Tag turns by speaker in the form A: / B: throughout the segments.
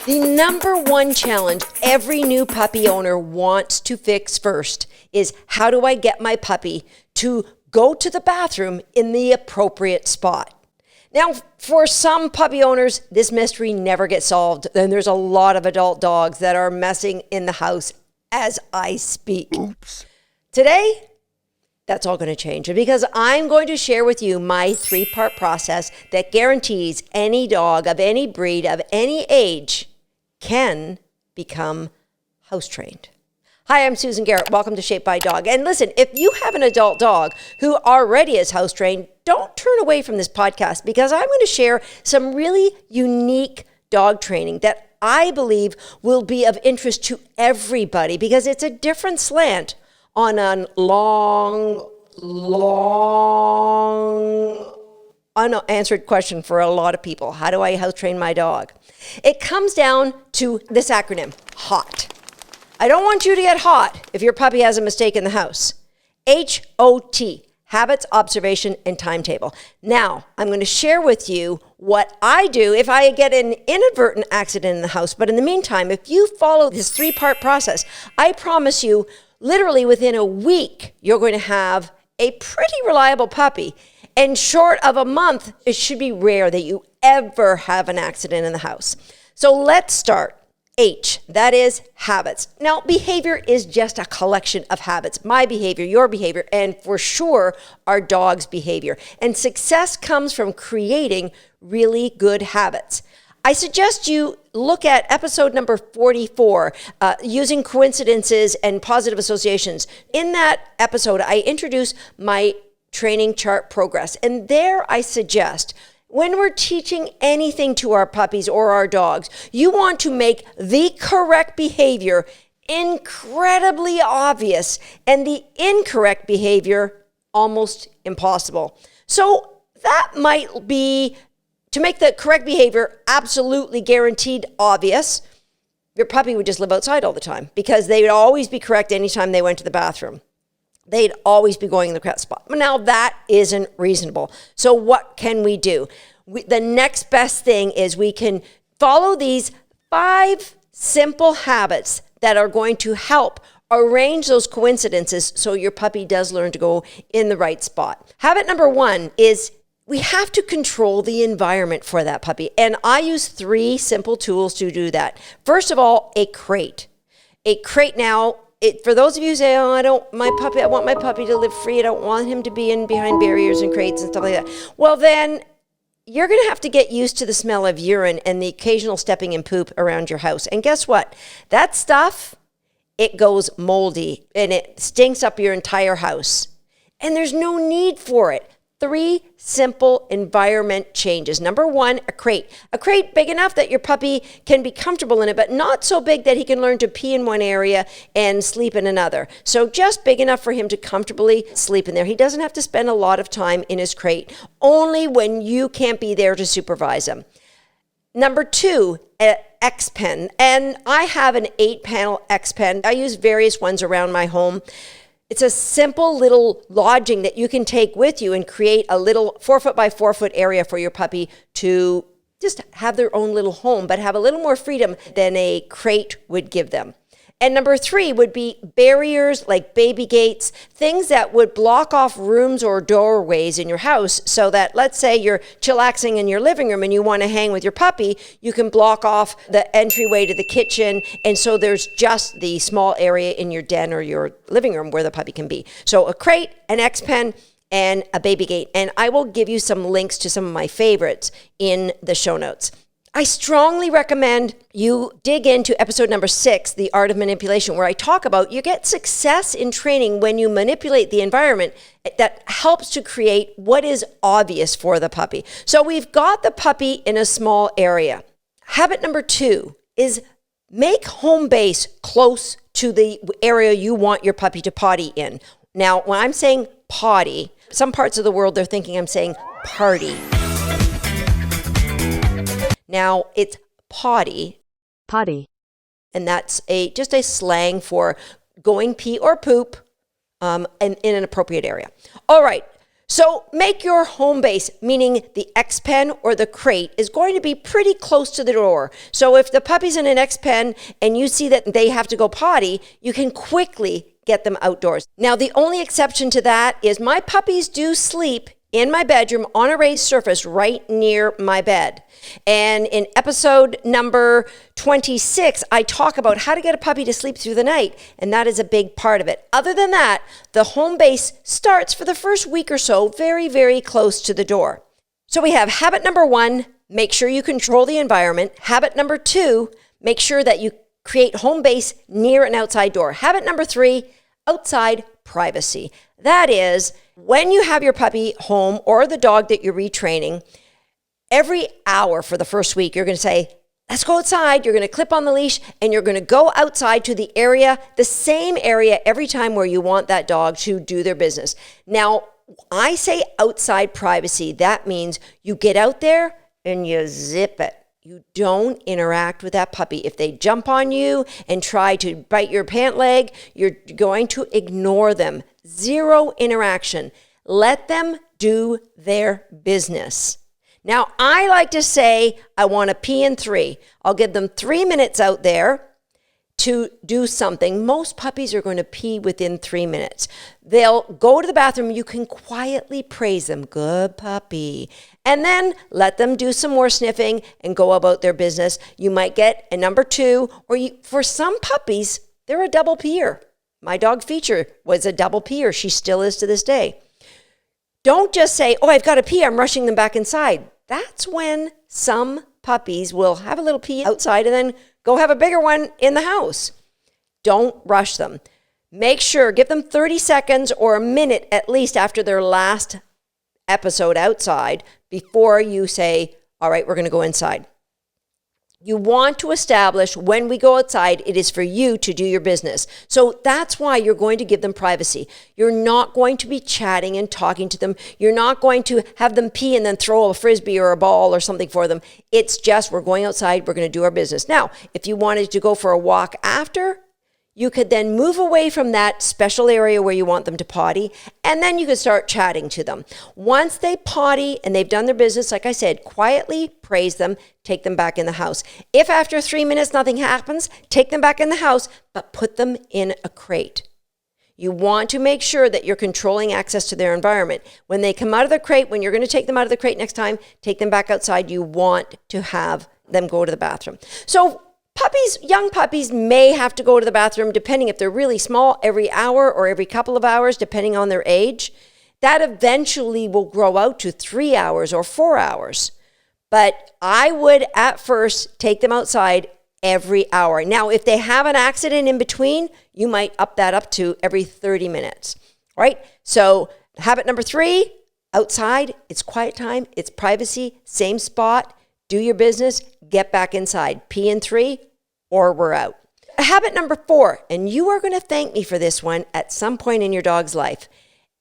A: The number one challenge every new puppy owner wants to fix first is how do I get my puppy to go to the bathroom in the appropriate spot? Now, for some puppy owners, this mystery never gets solved. And there's a lot of adult dogs that are messing in the house as I speak.
B: Oops.
A: Today, that's all going to change because I'm going to share with you my 3-part process that guarantees any dog of any breed, of any age, can become house trained. Hi, I'm Susan Garrett. Welcome to Shaped by Dog. And listen, if you have an adult dog who already is house trained, don't turn away from this podcast because I'm going to share some really unique dog training that I believe will be of interest to everybody because it's a different slant on a long unanswered question for a lot of people. How do I house train my dog? It comes down to this acronym, HOT. I don't want you to get hot if your puppy has a mistake in the house. HOT, habits, observation, and timetable. Now, I'm going to share with you what I do if I get an inadvertent accident in the house. But in the meantime, if you follow this 3-part process, I promise you, literally within a week, you're going to have a pretty reliable puppy. And short of a month, it should be rare that you ever have an accident in the house. So let's start. H, that is habits. Now, behavior is just a collection of habits. My behavior, your behavior, and for sure, our dog's behavior. And success comes from creating really good habits. I suggest you look at episode number 44, using coincidences and positive associations. In that episode, I introduce my training chart progress. And there I suggest when we're teaching anything to our puppies or our dogs, you want to make the correct behavior incredibly obvious and the incorrect behavior almost impossible. So that might be to make the correct behavior absolutely guaranteed obvious. Your puppy would just live outside all the time because they would always be correct anytime they went to the bathroom. They'd always be going in the correct spot. But now that isn't reasonable. So what can we do? The next best thing is we can follow these 5 simple habits that are going to help arrange those coincidences so your puppy does learn to go in the right spot. Habit number 1 is we have to control the environment for that puppy. And I use 3 simple tools to do that. First of all, a crate. A crate now, for those of you who say, I want my puppy to live free. I don't want him to be in behind barriers and crates and stuff like that. Well, then you're going to have to get used to the smell of urine and the occasional stepping in poop around your house. And guess what? That stuff, it goes moldy and it stinks up your entire house. And there's no need for it. 3 simple environment changes. Number 1, a crate. A crate big enough that your puppy can be comfortable in it, but not so big that he can learn to pee in one area and sleep in another. So just big enough for him to comfortably sleep in there. He doesn't have to spend a lot of time in his crate, only when you can't be there to supervise him. Number 2, an X pen. And I have an 8-panel X pen. I use various ones around my home. It's a simple little lodging that you can take with you and create a little 4-foot by 4-foot area for your puppy to just have their own little home, but have a little more freedom than a crate would give them. And number 3 would be barriers like baby gates, things that would block off rooms or doorways in your house so that, let's say you're chillaxing in your living room and you want to hang with your puppy, you can block off the entryway to the kitchen. And so there's just the small area in your den or your living room where the puppy can be. So a crate, an X pen, and a baby gate. And I will give you some links to some of my favorites in the show notes. I strongly recommend you dig into episode number 6, The Art of Manipulation, where I talk about you get success in training when you manipulate the environment that helps to create what is obvious for the puppy. So we've got the puppy in a small area. Habit number 2 is make home base close to the area you want your puppy to potty in. Now, when I'm saying potty, some parts of the world they're thinking I'm saying party. Now, it's potty.
C: Potty.
A: And that's just a slang for going pee or poop in an appropriate area. All right. So make your home base, meaning the X pen or the crate, is going to be pretty close to the door. So if the puppy's in an X pen and you see that they have to go potty, you can quickly get them outdoors. Now, the only exception to that is my puppies do sleep in my bedroom on a raised surface right near my bed. And in episode number 26, I talk about how to get a puppy to sleep through the night, and that is a big part of it. Other than that, the home base starts for the first week or so very, very close to the door. So we have habit number 1, make sure you control the environment. Habit number 2, make sure that you create home base near an outside door. Habit number 3, outside privacy. That is, when you have your puppy home or the dog that you're retraining, every hour for the first week, you're going to say, let's go outside. You're going to clip on the leash and you're going to go outside to the area, the same area every time where you want that dog to do their business. Now, I say outside privacy. That means you get out there and you zip it. You don't interact with that puppy. If they jump on you and try to bite your pant leg, you're going to ignore them. Zero interaction. Let them do their business. Now, I like to say I want to pee in 3. I'll give them 3 minutes out there to do something. Most puppies are going to pee within 3 minutes. They'll go to the bathroom. You can quietly praise them. Good puppy. And then let them do some more sniffing and go about their business. You might get a number 2, or for some puppies, they're a double peer. My dog Feature was a double peer. She still is to this day. Don't just say, oh, I've got to pee, I'm rushing them back inside. That's when some puppies will have a little pee outside and then go have a bigger one in the house. Don't rush them. Make sure, give them 30 seconds or a minute at least after their last episode outside before you say, all right, we're going to go inside. You want to establish when we go outside, it is for you to do your business. So that's why you're going to give them privacy. You're not going to be chatting and talking to them. You're not going to have them pee and then throw a frisbee or a ball or something for them. It's just, we're going outside, we're going to do our business. Now, if you wanted to go for a walk after, you could then move away from that special area where you want them to potty, and then you could start chatting to them. Once they potty and they've done their business, like I said, quietly praise them, take them back in the house. If after 3 minutes nothing happens, take them back in the house, but put them in a crate. You want to make sure that you're controlling access to their environment. When they come out of the crate, when you're going to take them out of the crate next time, take them back outside. You want to have them go to the bathroom. So puppies, young puppies may have to go to the bathroom, depending if they're really small, every hour or every couple of hours, depending on their age. That eventually will grow out to 3 hours or 4 hours. But I would at first take them outside every hour. Now, if they have an accident in between, you might up that up to every 30 minutes, right? So habit number 3, outside, it's quiet time, it's privacy, same spot, do your business, get back inside. Pee in 3 or we're out. Habit number 4, and you are going to thank me for this one at some point in your dog's life.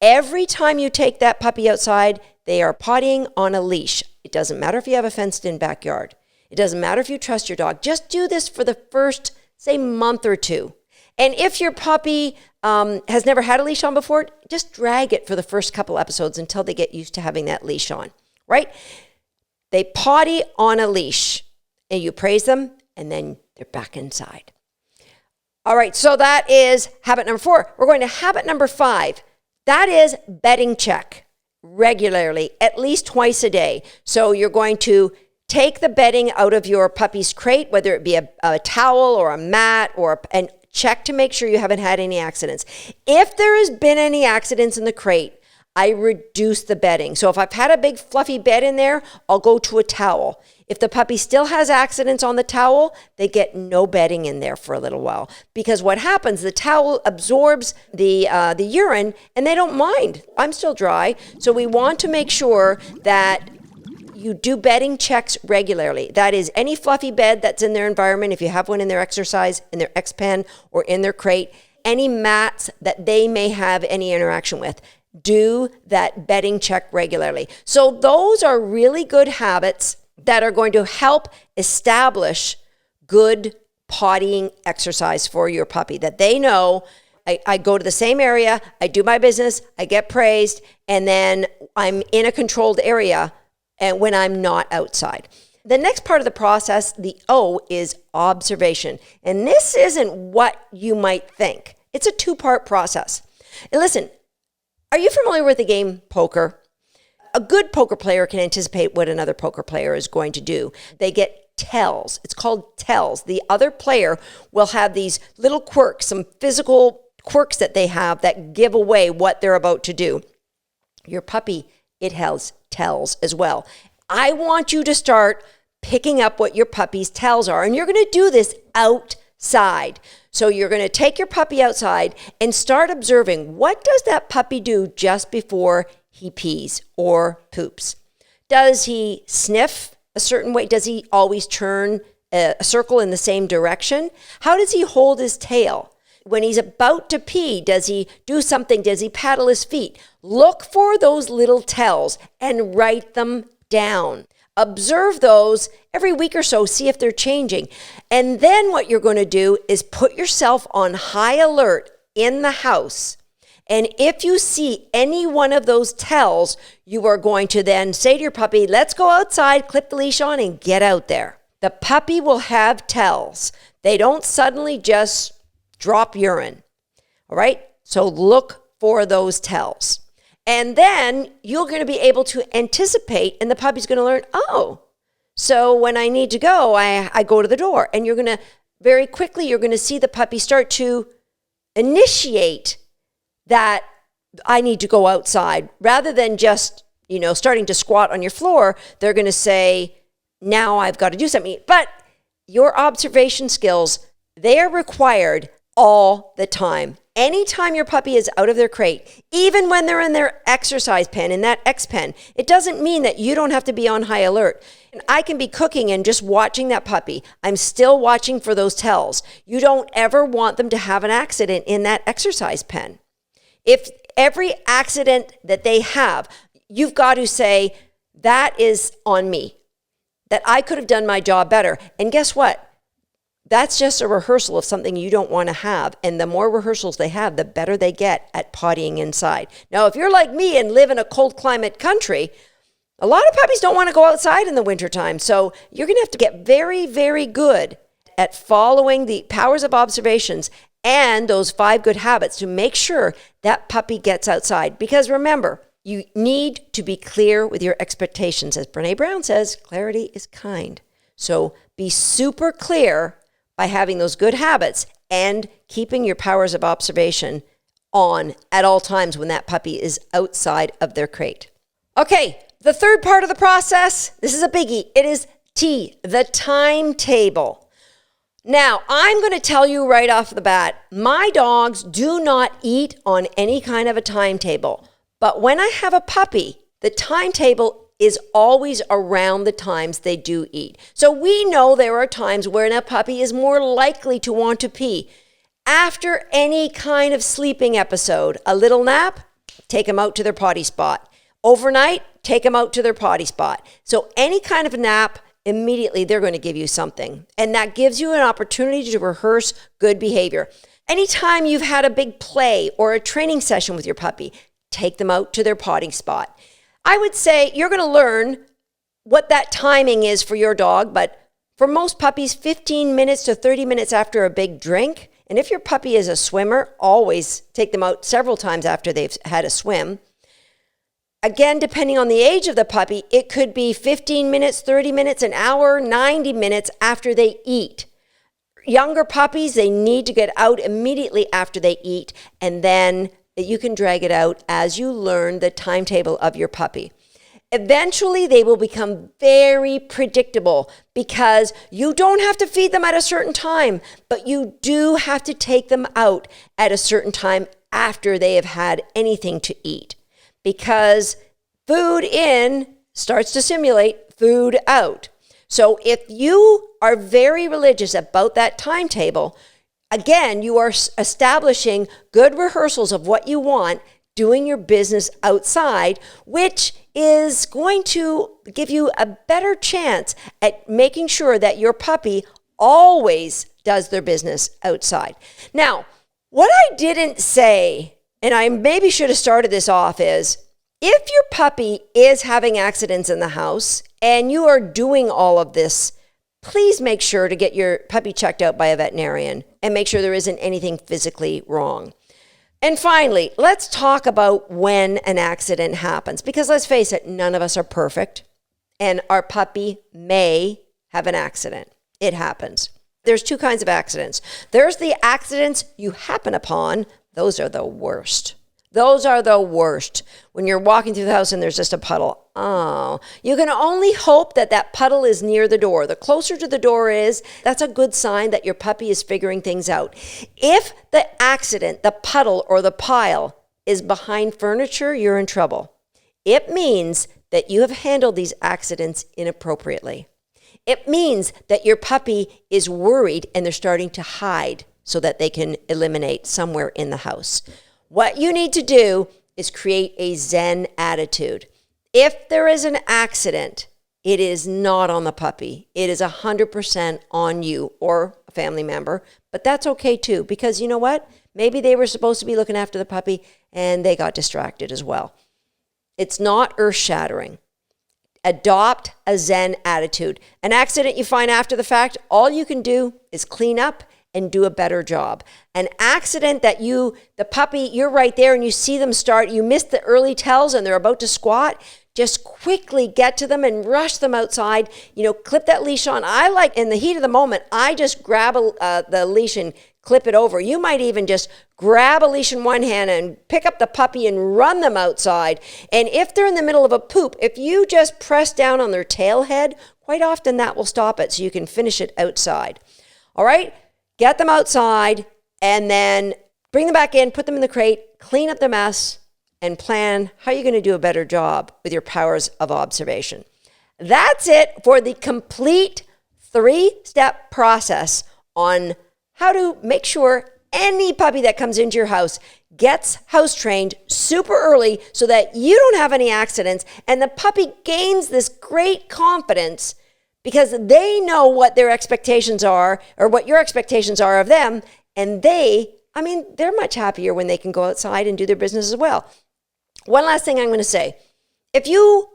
A: Every time you take that puppy outside, they are pottying on a leash. It doesn't matter if you have a fenced-in backyard. It doesn't matter if you trust your dog. Just do this for the first, say, month or 2. And if your puppy has never had a leash on before, just drag it for the first couple episodes until they get used to having that leash on, right? They potty on a leash, and you praise them, and then they're back inside. All right, so that is habit number 4. We're going to habit number 5. That is bedding check regularly, at least twice a day. So you're going to take the bedding out of your puppy's crate, whether it be a towel or a mat, and check to make sure you haven't had any accidents. If there has been any accidents in the crate, I reduce the bedding. So if I've had a big fluffy bed in there, I'll go to a towel. If the puppy still has accidents on the towel, they get no bedding in there for a little while. Because what happens, the towel absorbs the urine and they don't mind. I'm still dry. So we want to make sure that you do bedding checks regularly. That is any fluffy bed that's in their environment, if you have one in their exercise, in their X-Pen, or in their crate, any mats that they may have any interaction with. Do that bedding check regularly. So those are really good habits that are going to help establish good pottying exercise for your puppy, that they know I go to the same area, I do my business, I get praised, and then I'm in a controlled area and when I'm not outside. The next part of the process, the O, is observation. And this isn't what you might think. It's a two-part process. And listen, are you familiar with the game poker? A good poker player can anticipate what another poker player is going to do. They get tells. It's called tells. The other player will have these little quirks, some physical quirks that they have that give away what they're about to do. Your puppy, it has tells as well. I want you to start picking up what your puppy's tells are, and you're going to do this outside. So you're going to take your puppy outside and start observing, what does that puppy do just before he pees or poops? Does he sniff a certain way? Does he always turn a circle in the same direction? How does he hold his tail? When he's about to pee, does he do something? Does he paddle his feet? Look for those little tells and write them down. Observe those every week or so, see if they're changing. And then what you're going to do is put yourself on high alert in the house. And if you see any one of those tells, you are going to then say to your puppy, let's go outside, clip the leash on, and get out there. The puppy will have tells. They don't suddenly just drop urine. All right? So look for those tells. And then you're going to be able to anticipate, and the puppy's going to learn, oh, so when I need to go, I go to the door. And you're going to, very quickly, you're going to see the puppy start to initiate that I need to go outside. Rather than just, starting to squat on your floor, they're going to say, now I've got to do something. But your observation skills, they are required all the time. Anytime your puppy is out of their crate, even when they're in their exercise pen, in that X pen, it doesn't mean that you don't have to be on high alert. And I can be cooking and just watching that puppy. I'm still watching for those tells. You don't ever want them to have an accident in that exercise pen. If every accident that they have, you've got to say, that is on me, that I could have done my job better. And guess what? That's just a rehearsal of something you don't want to have. And the more rehearsals they have, the better they get at pottying inside. Now, if you're like me and live in a cold climate country, a lot of puppies don't want to go outside in the wintertime. So you're going to have to get very, very good at following the powers of observations and those 5 good habits to make sure that puppy gets outside. Because remember, you need to be clear with your expectations. As Brene Brown says, clarity is kind. So be super clear by having those good habits and keeping your powers of observation on at all times when that puppy is outside of their crate. Okay, the third part of the process, this is a biggie. It is T, the timetable. Now, I'm going to tell you right off the bat, my dogs do not eat on any kind of a timetable. But when I have a puppy, the timetable is always around the times they do eat. So we know there are times when a puppy is more likely to want to pee. After any kind of sleeping episode, a little nap, take them out to their potty spot. Overnight, take them out to their potty spot. So any kind of nap, immediately they're going to give you something. And that gives you an opportunity to rehearse good behavior. Anytime you've had a big play or a training session with your puppy, take them out to their potty spot. I would say you're going to learn what that timing is for your dog, but for most puppies, 15 minutes to 30 minutes after a big drink. And if your puppy is a swimmer, always take them out several times after they've had a swim. Again, depending on the age of the puppy, it could be 15 minutes, 30 minutes, an hour, 90 minutes after they eat. Younger puppies, they need to get out immediately after they eat, and then you can drag it out as you learn the timetable of your puppy. Eventually, they will become very predictable because you don't have to feed them at a certain time, but you do have to take them out at a certain time after they have had anything to eat. Because food in starts to simulate food out. So if you are very religious about that timetable, again, you are establishing good rehearsals of what you want, doing your business outside, which is going to give you a better chance at making sure that your puppy always does their business outside. Now, What I didn't say, and I maybe should have started this off, is if your puppy is having accidents in the house and you are doing all of this, please make sure to get your puppy checked out by a veterinarian and make sure there isn't anything physically wrong. And finally, let's talk about when an accident happens, because let's face it, none of us are perfect, and our puppy may have an accident. It happens. There's two kinds of accidents. There's the accidents you happen upon. Those are the worst. Those are the worst. When you're walking through the house and there's just a puddle. Oh, you can only hope that that puddle is near the door. The closer to the door is, that's a good sign that your puppy is figuring things out. If the accident, the puddle or the pile is behind furniture, you're in trouble. It means that you have handled these accidents inappropriately. It means that your puppy is worried and they're starting to hide so that they can eliminate somewhere in the house. What you need to do is create a Zen attitude. If there is an accident, it is not on the puppy. It is 100% on you or a family member, but that's okay too, because you know what? Maybe they were supposed to be looking after the puppy and they got distracted as well. It's not earth-shattering. Adopt a Zen attitude. An accident you find after the fact, all you can do is clean up and do a better job. An accident that the puppy, you're right there and you see them start, you missed the early tells and they're about to squat, just quickly get to them and rush them outside. Clip that leash on. I like, in the heat of the moment, I just grab the leash and clip it over. You might even just grab a leash in one hand and pick up the puppy and run them outside. And if they're in the middle of a poop, if you just press down on their tail head, quite often that will stop it so you can finish it outside. All right? Get them outside and then bring them back in, put them in the crate, clean up the mess, and plan how you're going to do a better job with your powers of observation. That's it for the complete 3-step process on how to make sure any puppy that comes into your house gets house trained super early so that you don't have any accidents and the puppy gains this great confidence because they know what their expectations are or what your expectations are of them. And they're much happier when they can go outside and do their business as well. One last thing I'm going to say. If you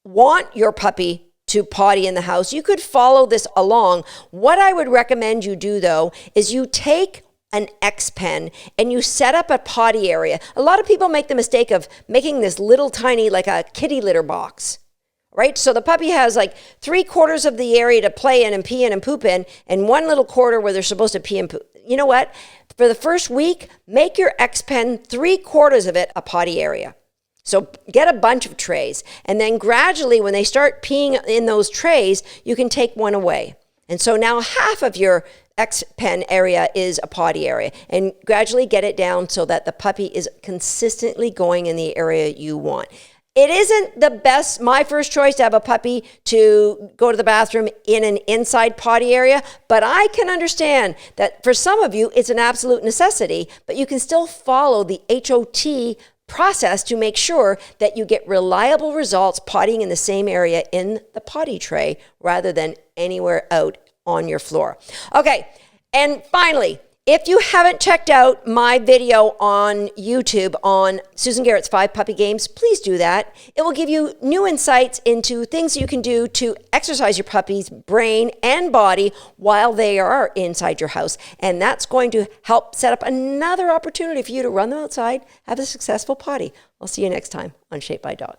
A: want your puppy to potty in the house, you could follow this along. What I would recommend you do, though, is you take an X pen and you set up a potty area. A lot of people make the mistake of making this little tiny, like a kitty litter box, right? So the puppy has like 3/4 of the area to play in and pee in and poop in, and one little quarter where they're supposed to pee and poop. You know what? For the first week, make your X pen 3/4 of it a potty area. So get a bunch of trays, and then gradually when they start peeing in those trays, you can take one away. And so now half of your X pen area is a potty area, and gradually get it down so that the puppy is consistently going in the area you want. It isn't the best, my first choice to have a puppy to go to the bathroom in an inside potty area, but I can understand that for some of you, it's an absolute necessity, but you can still follow the HOT process to make sure that you get reliable results pottying in the same area in the potty tray rather than anywhere out on your floor. Okay, and finally, if you haven't checked out my video on YouTube on Susan Garrett's 5 Puppy Games, please do that. It will give you new insights into things you can do to exercise your puppy's brain and body while they are inside your house. And that's going to help set up another opportunity for you to run them outside, have a successful potty. I'll see you next time on Shaped by Dog.